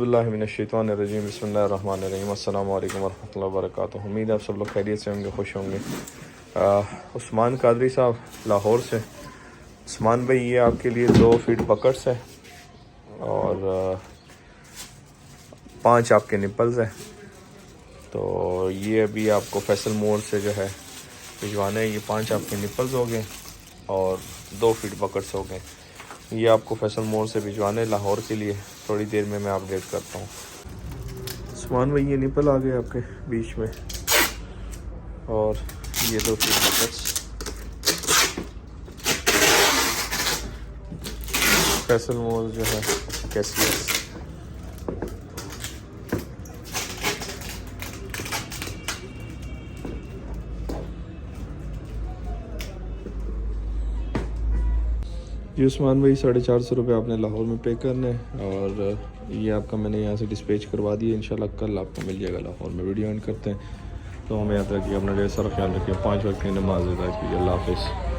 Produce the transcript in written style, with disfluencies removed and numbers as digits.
बिस्मिल्लाहिर्रहमानिर्रहीम बिस्मिल्लाहिर्रहमानिर्रहीम अस्सलाम वालेकुम वरहमतुल्लाहि वबरकातुहू। उम्मीद है आप सब लोग खैरियत से होंगे, खुश होंगे। उस्मान कादरी साहब लाहौर से। उस्मान भाई, ये आपके लिए 2 फीट बकट्स है और 5 आपके निपल्स हैं। तो ये अभी आपको फैसल मोड़ से जो है भिजवाना है। ये 5 आपके निपल्स हो गए और 2 फीट बकट्स हो गए। ये आपको फैसल मोड़ से भिजवाने लाहौर के लिए। थोड़ी देर में मैं अपडेट करता हूँ। उस्मान भाई, ये निपल आ गए आपके बीच में और ये 2 फीट बकट्स। फैसल मोड़ जो है कैसी है। जी उस्मान भाई, 450 रुपये आपने लाहौर में पे करने और ये आपका मैंने यहाँ से डिस्पैच करवा दिया। इंशाल्लाह कल आपको मिल जाएगा लाहौर में। वीडियो एंड करते हैं। तो हमें याद रखिए, अपना ढेर सारा ख्याल रखिए। 5 वक्त की नमाज़ अदा कीजिए। अल्लाह हाफ़िज़।